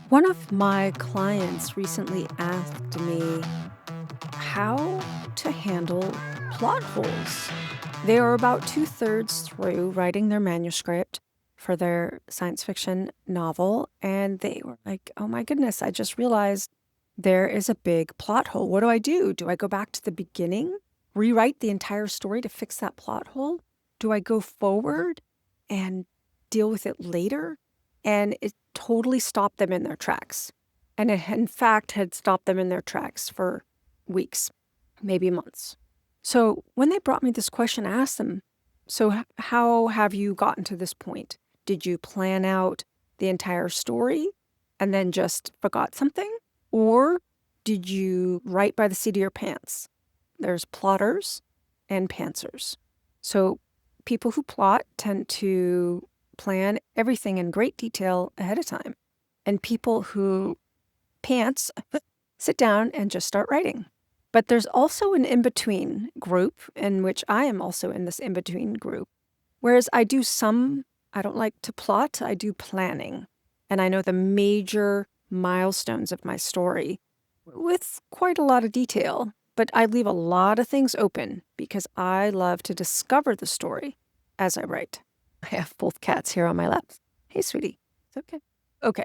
One of my clients recently asked me how to handle plot holes. They are about two-thirds through writing their manuscript for their science fiction novel, and they were like, oh my goodness, I just realized there is a big plot hole. What do I do? Do I go back to the beginning, rewrite the entire story to fix that plot hole? Do I go forward and deal with it later? And it totally stopped them in their tracks. And it, in fact, had stopped them in their tracks for weeks, maybe months. So when they brought me this question, I asked them, so how have you gotten to this point? Did you plan out the entire story and then just forgot something? Or did you write by the seat of your pants? There's plotters and pantsers. So people who plot tend to plan everything in great detail ahead of time. And people who pants sit down and just start writing. But there's also an in-between group, in which I am also in this in-between group. Whereas I don't like to plot, I do planning. And I know the major milestones of my story with quite a lot of detail. But I leave a lot of things open because I love to discover the story as I write. I have both cats here on my lap. Hey, sweetie. It's okay. Okay.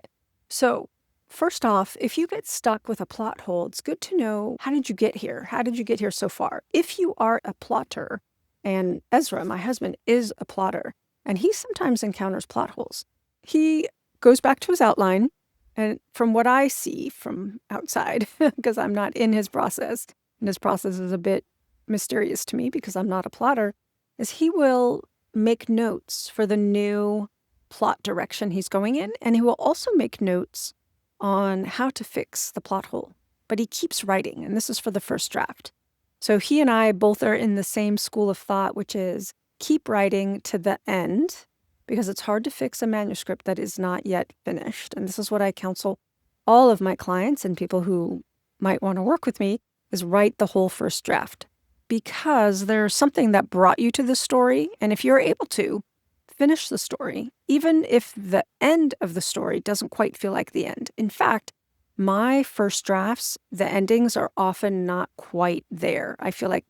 So first off, if you get stuck with a plot hole, it's good to know, how did you get here? How did you get here so far? If you are a plotter, and Ezra, my husband, is a plotter, and he sometimes encounters plot holes. He goes back to his outline, and from what I see from outside, because I'm not in his process, and his process is a bit mysterious to me because I'm not a plotter, is he will make notes for the new plot direction he's going in, and he will also make notes on how to fix the plot hole. But he keeps writing, and this is for the first draft. So he and I both are in the same school of thought, which is keep writing to the end, because it's hard to fix a manuscript that is not yet finished. And this is what I counsel all of my clients and people who might want to work with me, is write the whole first draft. Because there's something that brought you to the story, and if you're able to, finish the story, even if the end of the story doesn't quite feel like the end. In fact, my first drafts, the endings are often not quite there. I feel like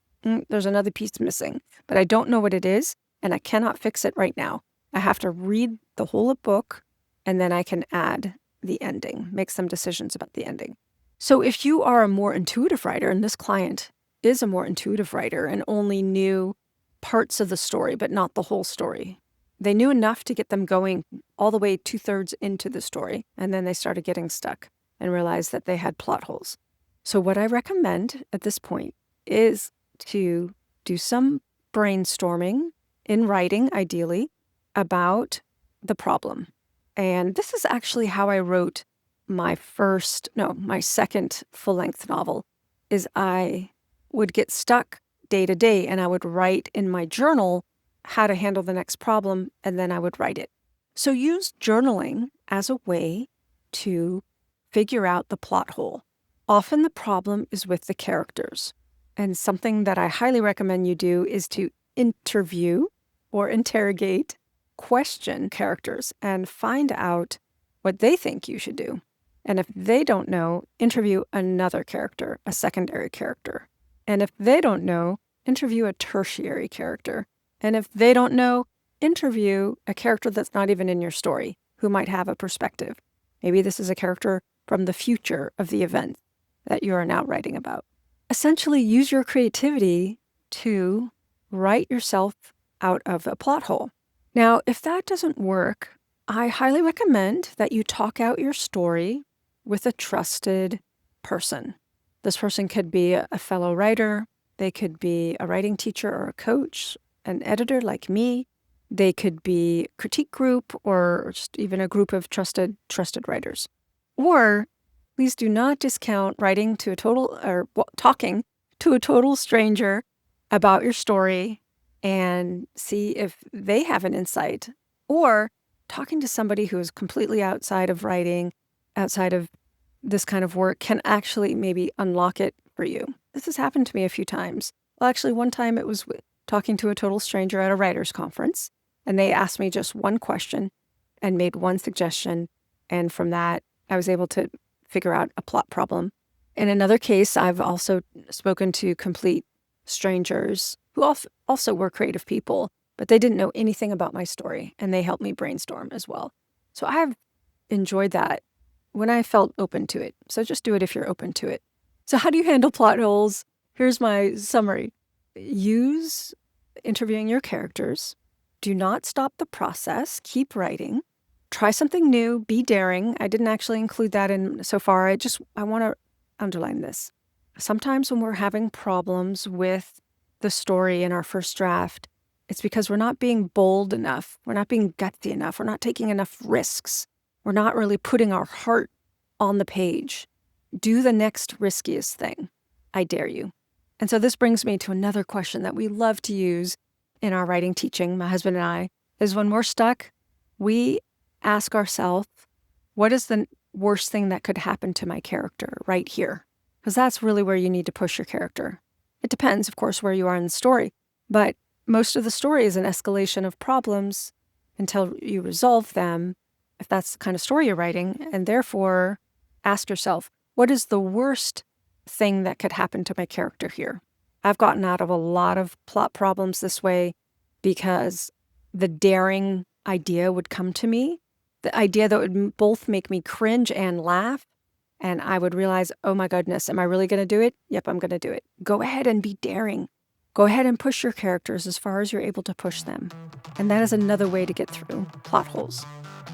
there's another piece missing, but I don't know what it is, and I cannot fix it right now. I have to read the whole book, and then I can add the ending, make some decisions about the ending. So if you are a more intuitive writer, and this client is a more intuitive writer and only knew parts of the story, but not the whole story. They knew enough to get them going all the way two-thirds into the story, and then they started getting stuck and realized that they had plot holes. So what I recommend at this point is to do some brainstorming in writing, ideally, about the problem. And this is actually how I wrote my second full-length novel, is I would get stuck day to day, and I would write in my journal how to handle the next problem, and then I would write it. So use journaling as a way to figure out the plot hole. Often the problem is with the characters, and something that I highly recommend you do is to interview or interrogate, question characters, and find out what they think you should do. And if they don't know, interview another character, a secondary character. And if they don't know, interview a tertiary character. And if they don't know, interview a character that's not even in your story, who might have a perspective. Maybe this is a character from the future of the event that you are now writing about. Essentially, use your creativity to write yourself out of a plot hole. Now, if that doesn't work, I highly recommend that you talk out your story with a trusted person. This person could be a fellow writer. They could be a writing teacher or a coach, an editor like me. They could be a critique group or just even a group of trusted writers. Or please do not discount talking to a total stranger about your story and see if they have an insight, or talking to somebody who is completely outside of writing, outside of this kind of work, can actually maybe unlock it for you. This has happened to me a few times. Well, actually, one time it was talking to a total stranger at a writer's conference, and they asked me just one question and made one suggestion, and from that, I was able to figure out a plot problem. In another case, I've also spoken to complete strangers who also were creative people, but they didn't know anything about my story, and they helped me brainstorm as well. So I've enjoyed that when I felt open to it. So just do it if you're open to it. So how do you handle plot holes? Here's my summary. Use interviewing your characters. Do not stop the process. Keep writing. Try something new. Be daring. I didn't actually include that in so far. I want to underline this. Sometimes when we're having problems with the story in our first draft, it's because we're not being bold enough. We're not being gutsy enough. We're not taking enough risks. We're not really putting our heart on the page. Do the next riskiest thing. I dare you. And so this brings me to another question that we love to use in our writing teaching, my husband and I, is when we're stuck, we ask ourselves, what is the worst thing that could happen to my character right here? Because that's really where you need to push your character. It depends, of course, where you are in the story, but most of the story is an escalation of problems until you resolve them, if that's the kind of story you're writing, and therefore ask yourself, what is the worst thing that could happen to my character here? I've gotten out of a lot of plot problems this way because the daring idea would come to me, the idea that would both make me cringe and laugh, and I would realize, oh my goodness, am I really going to do it? Yep, I'm going to do it. Go ahead and be daring. Go ahead and push your characters as far as you're able to push them. And that is another way to get through plot holes.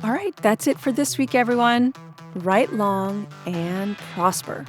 All right, that's it for this week, everyone. Write long and prosper.